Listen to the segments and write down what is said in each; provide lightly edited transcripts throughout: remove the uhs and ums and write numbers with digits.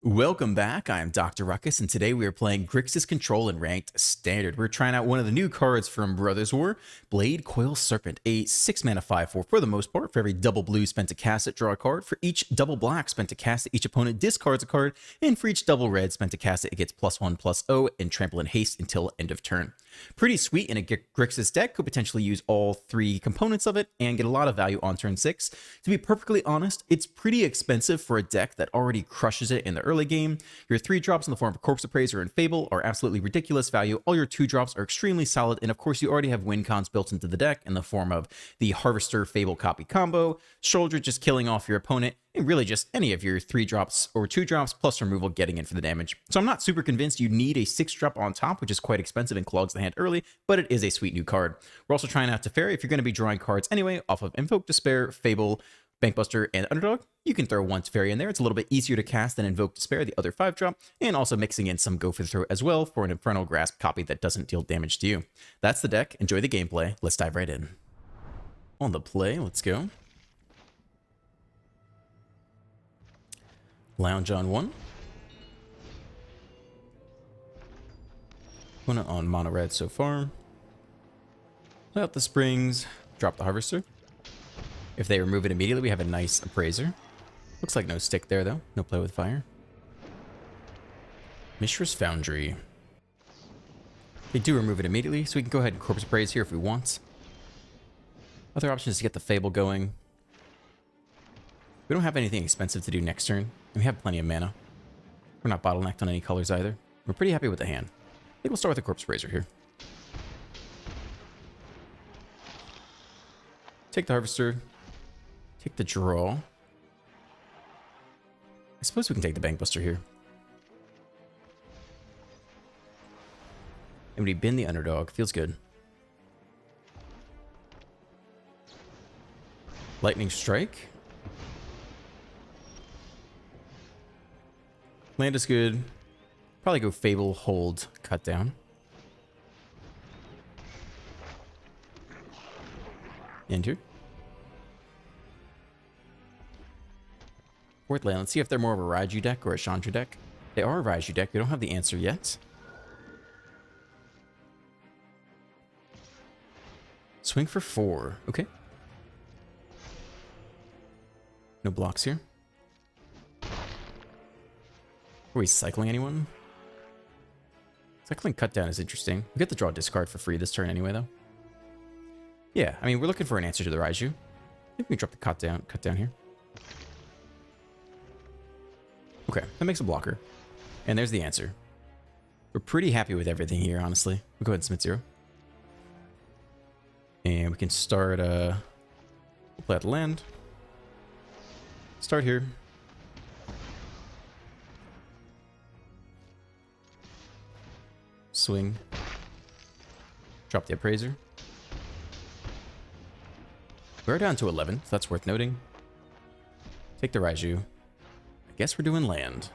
Welcome back, I am Dr. Ruckus, and today we are playing GRIXIS Control in Ranked Standard. We're trying out one of the new cards from Brothers War, BLADECOIL SERPENT, a 6-mana 5/4 for the most part. For every double blue spent to cast it, draw a card. For each double black spent to cast it, each opponent discards a card. And for each double red spent to cast it, it gets +1/+0 and trample and haste until end of turn. Pretty sweet in a GRIXIS deck, could potentially use all three components of it and get a lot of value on turn 6. To be perfectly honest, it's pretty expensive for a deck that already crushes it in the early game. Your 3-drops in the form of Corpse Appraiser and Fable are absolutely ridiculous value. All your 2-drops are extremely solid, and of course you already have win cons built into the deck in the form of the Harvester Fable copy combo, Soldier just killing off your opponent, and really just any of your 3-drops or 2-drops plus removal getting in for the damage. So I'm not super convinced you need a 6-drop on top, which is quite expensive and clogs the hand early, but it is a sweet new card. We're also trying out Teferi. If you're going to be drawing cards anyway off of Invoke Despair, Fable, Bankbuster, and Underdog, you can throw one Teferi in there. It's a little bit easier to cast than Invoke Despair, the other 5-drop, and also mixing in some Go for the Throat as well for an Infernal Grasp copy that doesn't deal damage to you. That's the deck. Enjoy the gameplay. Let's dive right in. On the play, let's go. Lounge on 1. Opponent on mono red so far. Play out the Springs, drop the Harvester. If they remove it immediately, we have a nice Appraiser. Looks like no stick there though, no play with fire. Mishra's Foundry. They do remove it immediately, so we can go ahead and Corpse Appraise here if we want. Other option is to get the Fable going. We don't have anything expensive to do next turn, and we have plenty of mana. We're not bottlenecked on any colors either. We're pretty happy with the hand. I think we'll start with the Corpse Appraiser here. Take the Harvester. Take the draw. I suppose we can take the Bankbuster here. And we bin the Underdog. Feels good. Lightning Strike. Land is good. Probably go Fable, Hold, Cut Down. Enter. Fourth land. Let's see if they're more of a Raiju deck or a Chandra deck. They are a Raiju deck. We don't have the answer yet. Swing for 4. Okay. No blocks here. Are we cycling anyone? Cycling Cut Down is interesting. We get to draw a discard for free this turn anyway, though. Yeah, I mean, we're looking for an answer to the Raiju. I think we can drop the Cut Down here. Okay, that makes a blocker. And there's the answer. We're pretty happy with everything here, honestly. We'll go ahead and submit 0. And we can start, we'll play out the land. Start here. Swing. Drop the Appraiser. We're down to 11, so that's worth noting. Take the Raiju. I guess we're doing land.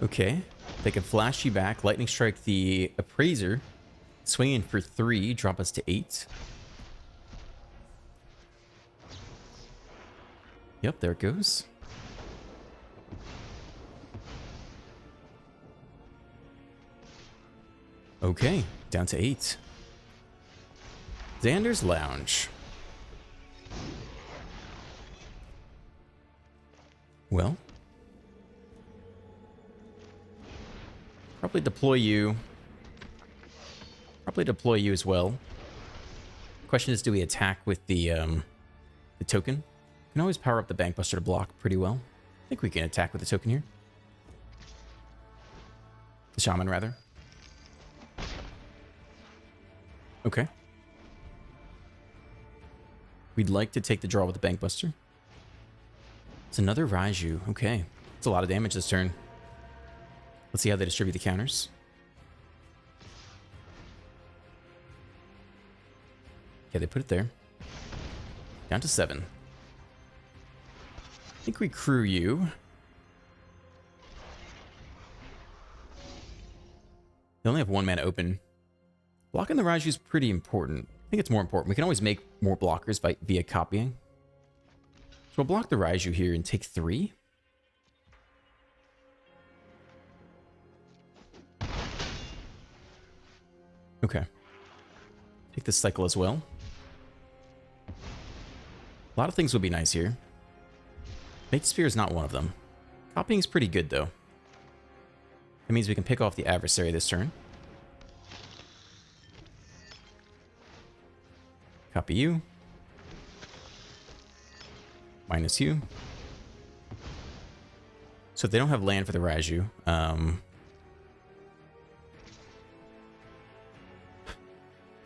Okay. They can flash you back, Lightning Strike the Appraiser, swing in for 3, drop us to 8. Yep, there it goes. Okay, down to 8. Xander's Lounge. Well. Probably deploy you. Probably deploy you as well. Question is, do we attack with the token? Can always power up the Bankbuster to block pretty well. I think we can attack with the token here. The Shaman, rather. Okay. We'd like to take the draw with the Bankbuster. It's another Raiju. Okay. It's a lot of damage this turn. Let's see how they distribute the counters. Okay, they put it there. Down to 7. I think we crew you. They only have 1 mana open. Blocking the Raiju is pretty important. I think it's more important. We can always make more blockers via copying. So we'll block the Raiju here and take 3. Okay. Take this cycle as well. A lot of things would be nice here. Make Sphere is not one of them. Copying is pretty good, though. That means we can pick off the adversary this turn. Copy you. Minus you. So if they don't have land for the Raiju,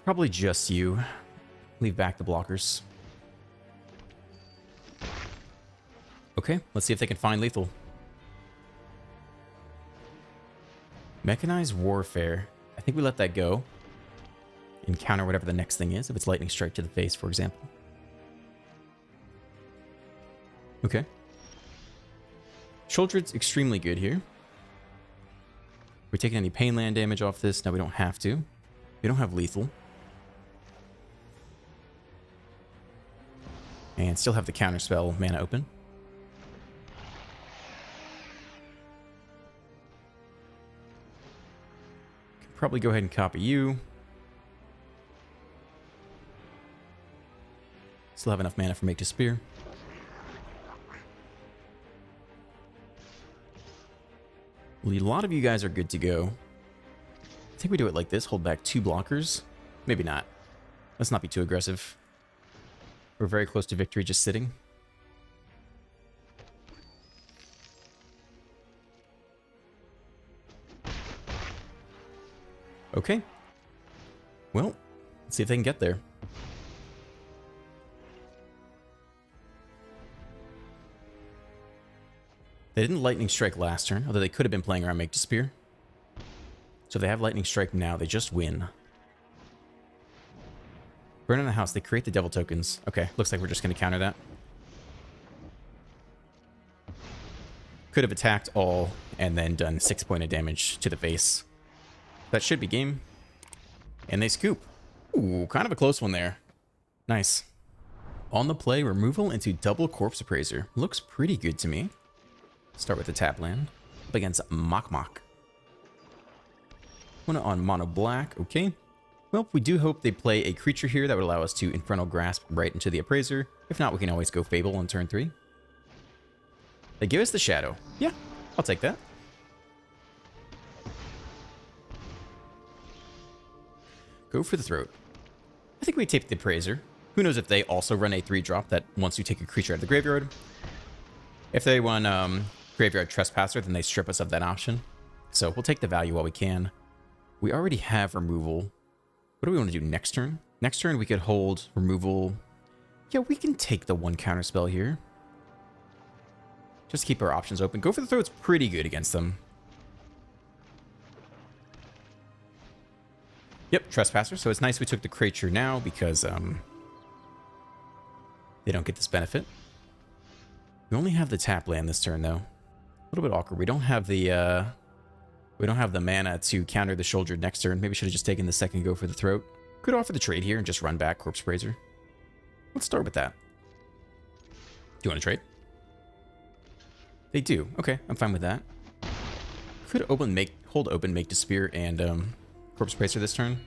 probably just you. Leave back the blockers. Okay, let's see if they can find lethal. Mechanized Warfare. I think we let that go. And counter whatever the next thing is, if it's Lightning Strike to the face, for example. Okay. Sheoldred's extremely good here. We're taking any pain land damage off this. No, we don't have to. We don't have lethal. And still have the counterspell mana open. Could probably go ahead and copy you. Still have enough mana for Make to Spear. A lot of you guys are good to go. I think we do it like this. Hold back 2 blockers. Maybe not. Let's not be too aggressive. We're very close to victory just sitting. Okay. Well, let's see if they can get there. They didn't Lightning Strike last turn, although they could have been playing around Make to Spear. So if they have Lightning Strike now, they just win. Burn in the house, they create the devil tokens. Okay, looks like we're just going to counter that. Could have attacked all and then done 6 points of damage to the face. That should be game. And they scoop. Ooh, kind of a close one there. Nice. On the play, removal into double Corpse Appraiser. Looks pretty good to me. Start with the tap land. Up against Mok Mok. One on mono black. Okay. Well, we do hope they play a creature here that would allow us to Infernal Grasp right into the Appraiser. If not, we can always go Fable on turn 3. They give us the Shadow. Yeah, I'll take that. Go for the Throat. I think we take the Appraiser. Who knows if they also run a 3-drop that once you take a creature out of the graveyard. If they run Graveyard Trespasser, then they strip us of that option. So we'll take the value while we can. We already have removal. What do we want to do next turn? Next turn we could hold removal. Yeah, we can take the 1 counter spell here. Just keep our options open. Go for the Throat's pretty good against them. Yep, Trespasser. So it's nice we took the creature now because they don't get this benefit. We only have the tap land this turn though. A little bit awkward. We don't have the mana to counter the Sheoldred next turn. Maybe should have just taken the second go for the Throat. Could offer the trade here and just run back Corpse Appraiser. Let's start with that. Do you want to trade? They do. Okay, I'm fine with that. Could hold open, Make to Spear, and Corpse Appraiser this turn.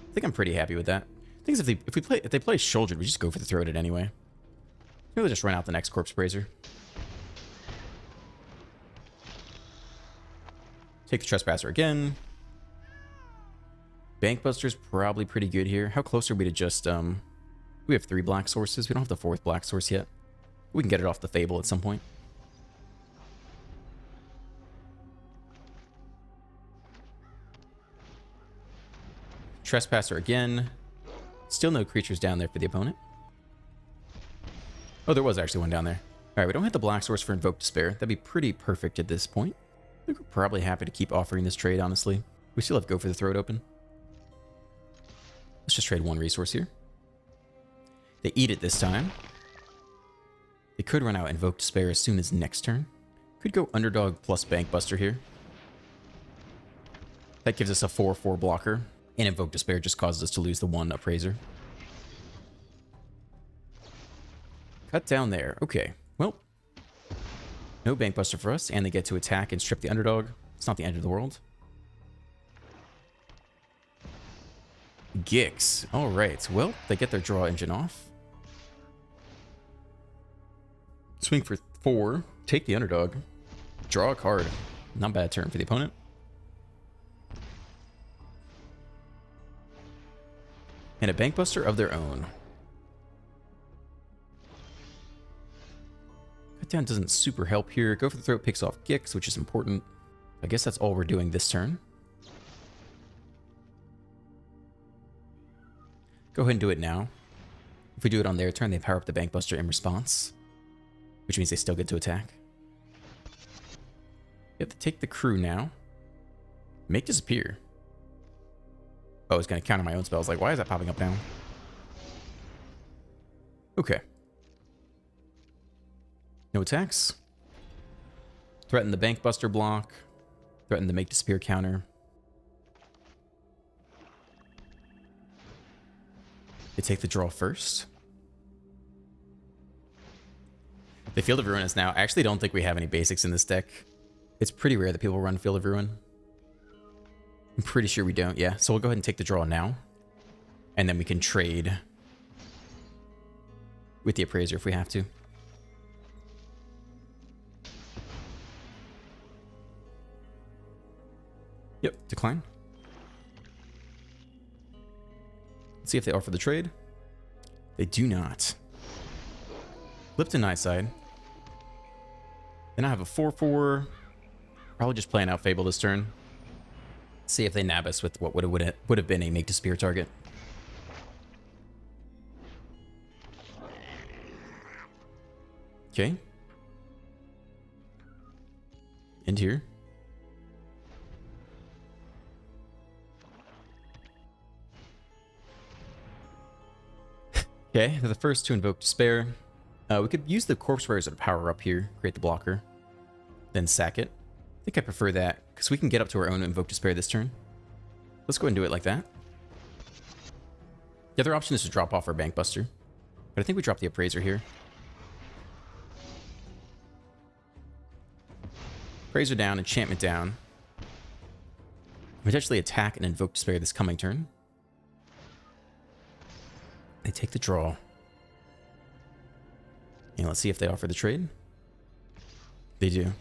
I think I'm pretty happy with that. I think if they play Sheoldred, we just go for the Throat it anyway. Maybe we'll just run out the next Corpse Appraiser. Take the Trespasser again. Bankbuster's probably pretty good here. How close are we to just, we have 3 black sources. We don't have the 4th black source yet. We can get it off the Fable at some point. Trespasser again. Still no creatures down there for the opponent. Oh, there was actually one down there. Alright, we don't have the black source for Invoke Despair. That'd be pretty perfect at this point. I think we're probably happy to keep offering this trade, honestly. We still have Go for the Throat open. Let's just trade 1 resource here. They eat it this time. They could run out Invoke Despair as soon as next turn. Could go Underdog plus Bankbuster here. That gives us a 4/4 blocker. And Invoke Despair just causes us to lose the 1 Appraiser. Cut down there. Okay. Well, no Bankbuster for us, and they get to attack and strip the underdog. It's not the end of the world. GRIXIS. All right. Well, they get their draw engine off. Swing for 4. Take the underdog. Draw a card. Not a bad turn for the opponent. And a Bankbuster of their own. Cut down doesn't super help here. Go for the throat, picks off GRIXIS, which is important. I guess that's all we're doing this turn. Go ahead and do it now. If we do it on their turn, they power up the Bankbuster in response, which means they still get to attack. You have to take the crew now. Make disappear. Oh, it's going to counter my own spells. Like, why is that popping up now? Okay. No attacks. Threaten the Bankbuster block. Threaten the make disappear counter. They take the draw first. The Field of Ruin is now... I actually don't think we have any basics in this deck. It's pretty rare that people run Field of Ruin. I'm pretty sure we don't, yeah. So we'll go ahead and take the draw now. And then we can trade with the Appraiser if we have to. Yep, decline. Let's see if they offer the trade. They do not. Lipton Nightside. Then I have a 4/4. Probably just playing out Fable this turn. See if they nab us with what would have been a make disappear target. Okay. End here. Okay, they're the first to invoke Despair. We could use the Corpse Bearer as a power up here, create the blocker, then sack it. I think I prefer that, because we can get up to our own Invoke Despair this turn. Let's go ahead and do it like that. The other option is to drop off our Bankbuster, but I think we drop the Appraiser here. Appraiser down, Enchantment down. Potentially attack and Invoke Despair this coming turn. They take the draw. And let's see if they offer the trade. They do.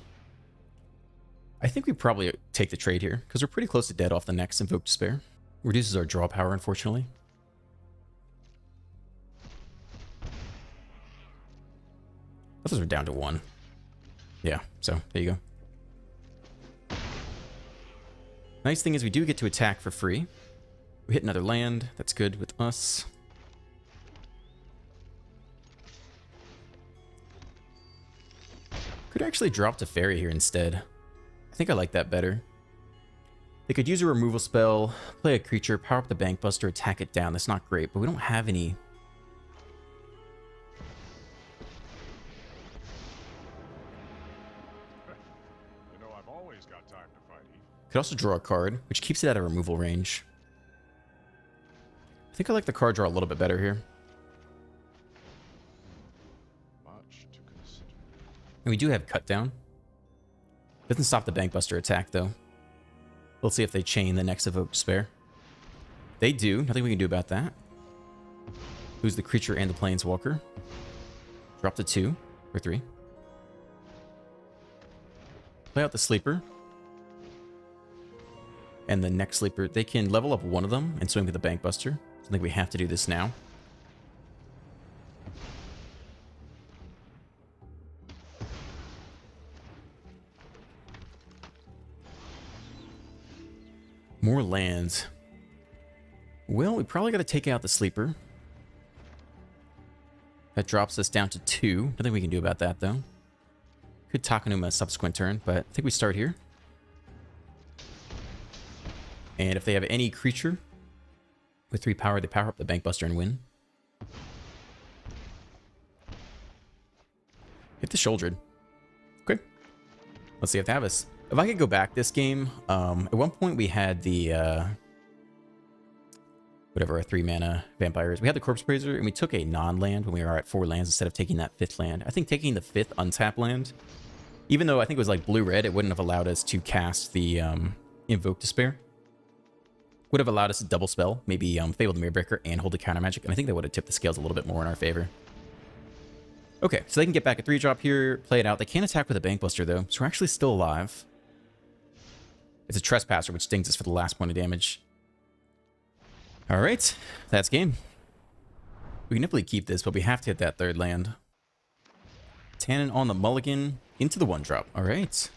I think we probably take the trade here, because we're pretty close to dead off the next Invoke Despair. Reduces our draw power, unfortunately. I thought we're down to 1. Yeah, so there you go. Nice thing is we do get to attack for free. We hit another land. That's good with us. Could actually drop to Fairy here instead. I think I like that better. They could use a removal spell, play a creature, power up the Bankbuster, attack it down. That's not great, but we don't have any. You know, I've always got time to fight. Could also draw a card, which keeps it out of removal range. I think I like the card draw a little bit better here. And we do have Cut Down. Doesn't stop the Bankbuster attack, though. Let's see if they chain the next Evoke Despair. They do. Nothing we can do about that. Lose the creature and the Planeswalker. Drop to 2 or 3. Play out the Sleeper. And the next Sleeper. They can level up one of them and swing with the Bankbuster. I think we have to do this now. More lands. Well, we probably got to take out the Sleeper. That drops us down to 2. Nothing we can do about that, though. Could Takenuma a subsequent turn, but I think we start here. And if they have any creature with 3 power, they power up the Bankbuster and win. Hit the Shouldered. Okay. Let's see if they have us. If I could go back this game, at one point we had the whatever our 3-mana vampires. We had the Corpse Praiser, and we took a non-land when we were at 4 lands instead of taking that 5th land. I think taking the 5th untap land, even though I think it was like blue-red, it wouldn't have allowed us to cast the Invoke Despair. Would have allowed us to double spell, maybe Fable the Mirrorbreaker and hold the counter magic, and I think that would have tipped the scales a little bit more in our favor. Okay, so they can get back a 3-drop here, play it out. They can't attack with a Bankbuster, though, so we're actually still alive. It's a Trespasser, which stings us for the last point of damage. All right, that's game. We can definitely keep this, but we have to hit that 3rd land. Tannen on the mulligan into the 1-drop. All right.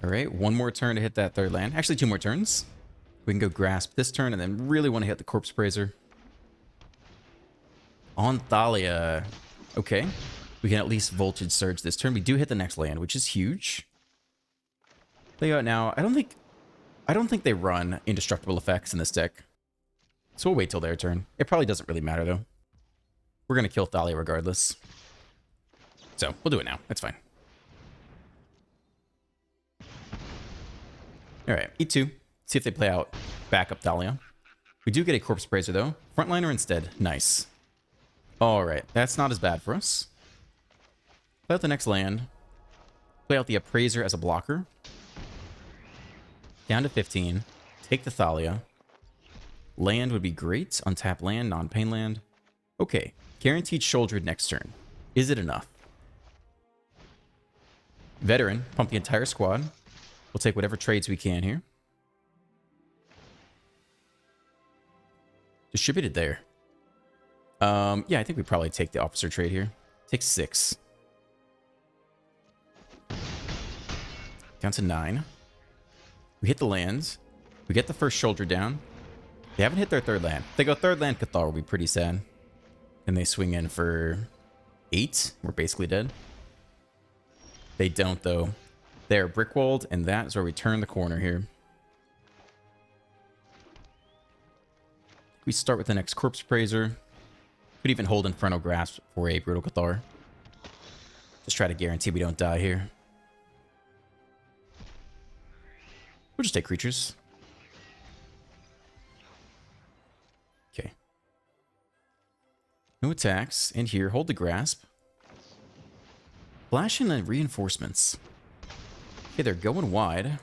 All right, 1 more turn to hit that 3rd land. Actually, 2 more turns. We can go Grasp this turn and then really want to hit the Corpse Praiser. On Thalia. Okay. We can at least Voltage Surge this turn. We do hit the next land, which is huge. Play out now. I don't think they run indestructible effects in this deck. So we'll wait till their turn. It probably doesn't really matter, though. We're going to kill Thalia regardless. So we'll do it now. That's fine. All right, E2. See if they play out backup Thalia. We do get a Corpse Praiser, though. Frontliner instead. Nice. All right, that's not as bad for us. Play out the next land. Play out the Appraiser as a blocker. Down to 15. Take the Thalia. Land would be great. Untap land, non-pain land. Okay, guaranteed Shouldered next turn. Is it enough? Veteran, pump the entire squad. We'll take whatever trades we can here. Distributed there. Yeah, I think we probably take the officer trade here. Take 6. Down to 9. We hit the lands. We get the first shoulder down. They haven't hit their 3rd land. If they go 3rd land, Cathar will be pretty sad. And they swing in for 8. We're basically dead. They don't, though. They're brickwalled, and that is where we turn the corner here. We start with the next Corpse Praiser. Could even hold Infernal Grasp for a Brutal Cathar. Just try to guarantee we don't die here. We'll just take creatures. Okay. No attacks. And here, hold the Grasp. Flash in the Reinforcements. Okay, they're going wide.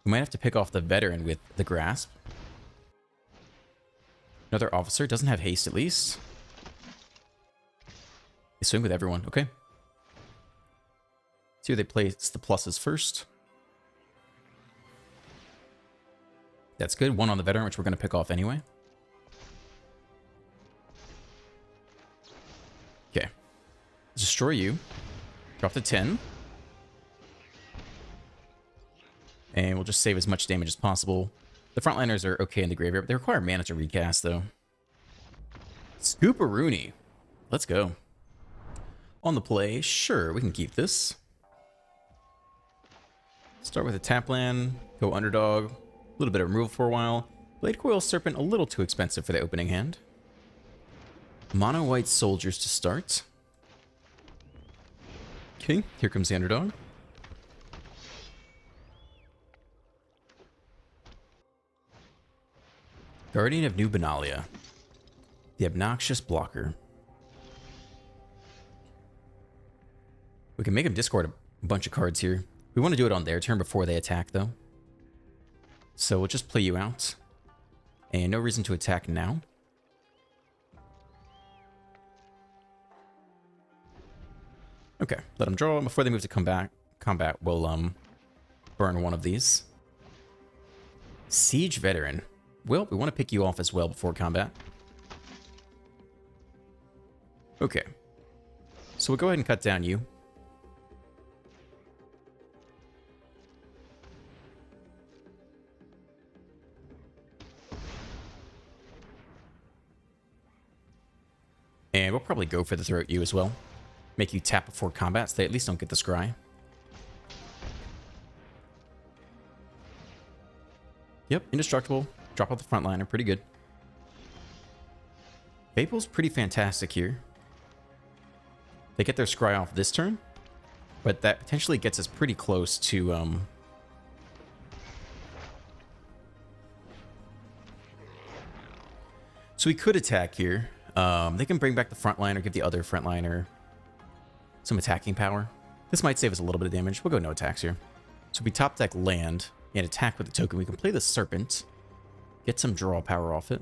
We might have to pick off the Veteran with the Grasp. Another officer. Doesn't have haste, at least. They swing with everyone. Okay. See where they place the pluses first. That's good. 1 on the Veteran, which we're going to pick off anyway. Okay. Destroy you. Drop to 10. And we'll just save as much damage as possible. The frontliners are okay in the graveyard, but they require mana to recast, though. Scooperoonie. Let's go. On the play, sure, we can keep this. Start with a tap land, go underdog, a little bit of removal for a while. Bladecoil Serpent, a little too expensive for the opening hand. Mono white soldiers to start. Okay, here comes the underdog. Guardian of New Benalia. The obnoxious blocker. We can make him discard a bunch of cards here. We want to do it on their turn before they attack, though. So we'll just play you out. And no reason to attack now. Okay, let them draw. Before they move to combat, we'll burn one of these. Siege Veteran. Well, we want to pick you off as well before combat. Okay. So we'll go ahead and cut down you. And we'll probably go for the throat you as well. Make you tap before combat so they at least don't get the scry. Yep, indestructible. Drop out the front liner, pretty good. Vapul's pretty fantastic here. They get their scry off this turn, but that potentially gets us pretty close to So we could attack here. They can bring back the front line or give the other front liner some attacking power. This might save us a little bit of damage. We'll go no attacks here. So we top deck land and attack with the token. We can play the Serpent. Get some draw power off it.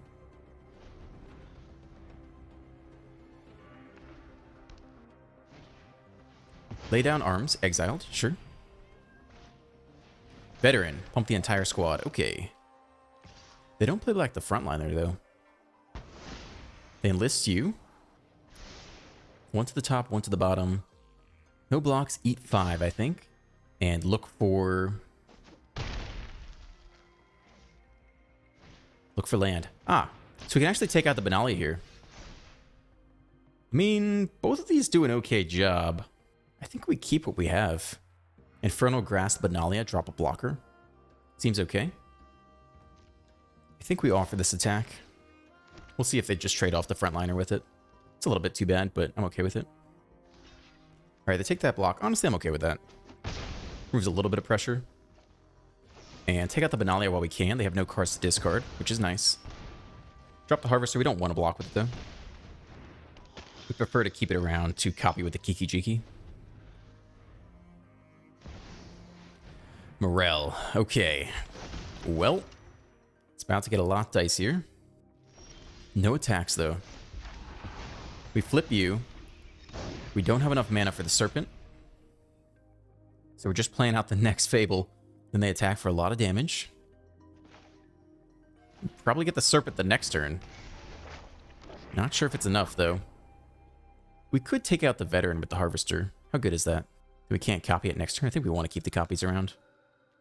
Lay down arms. Exiled. Sure. Veteran. Pump the entire squad. Okay. They don't play like the frontliner, though. They enlist you. One to the top, one to the bottom. No blocks. Eat 5, I think. And look for... Look for land. Ah. So we can actually take out the Benalia here. I mean, both of these do an okay job. I think we keep what we have. Infernal Grasp Benalia, drop a blocker. Seems okay. I think we offer this attack. We'll see if they just trade off the frontliner with it. It's a little bit too bad, but I'm okay with it. Alright, they take that block. Honestly, I'm okay with that. Removes a little bit of pressure. And take out the Benalia while we can. They have no cards to discard, which is nice. Drop the Harvester. We don't want to block with it, though. We prefer to keep it around to copy with the Kiki Jiki. Morel. Okay. Well, it's about to get a lot dicier. No attacks, though. We flip you. We don't have enough mana for the Serpent. So we're just playing out the next Fable. Then they attack for a lot of damage. Probably get the Serpent the next turn. Not sure if it's enough, though. We could take out the Veteran with the Harvester. How good is that? We can't copy it next turn. I think we want to keep the copies around.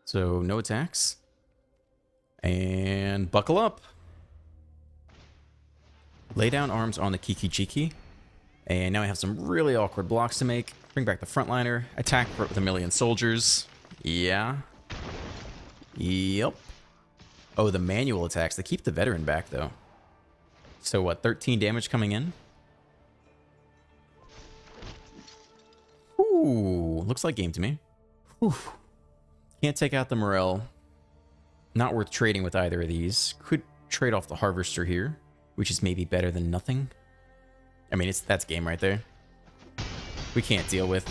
So, no attacks. And buckle up. Lay down arms on the Kiki Jiki. And now I have some really awkward blocks to make. Bring back the frontliner. Attack with a million soldiers. Yeah. Yep. Oh, the manual attacks. They keep the Veteran back, though. So, what? 13 damage coming in? Ooh. Looks like game to me. Whew. Can't take out the Morel. Not worth trading with either of these. Could trade off the Harvester here, which is maybe better than nothing. I mean, that's game right there. We can't deal with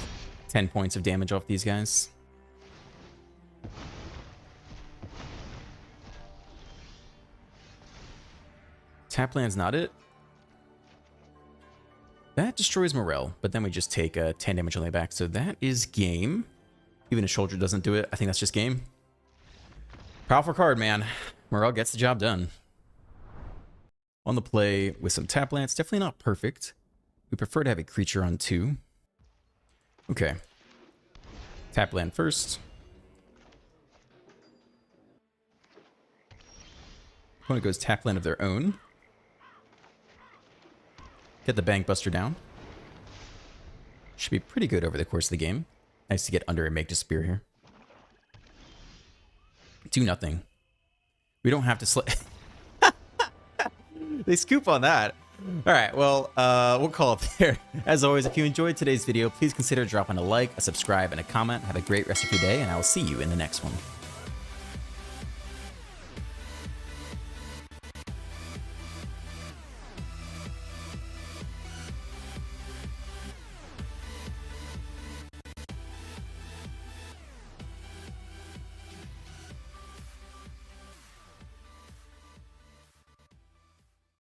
10 points of damage off these guys. Tap land's not it. That destroys Morel, but then we just take 10 damage on the back, so that is game. Even if Soldier doesn't do it, I think that's just game. Powerful card, man. Morel gets the job done. On the play with some tap lands. Definitely not perfect. We prefer to have a creature on 2. Okay. Tap land first. Opponent goes tap land of their own. Get the Bank Buster down. Should be pretty good over the course of the game. Nice to get under and make disappear here. Do nothing. We don't have to They scoop on that. All right, well, we'll call it there. As always, if you enjoyed today's video, please consider dropping a like, a subscribe, and a comment. Have a great rest of your day, and I will see you in the next one.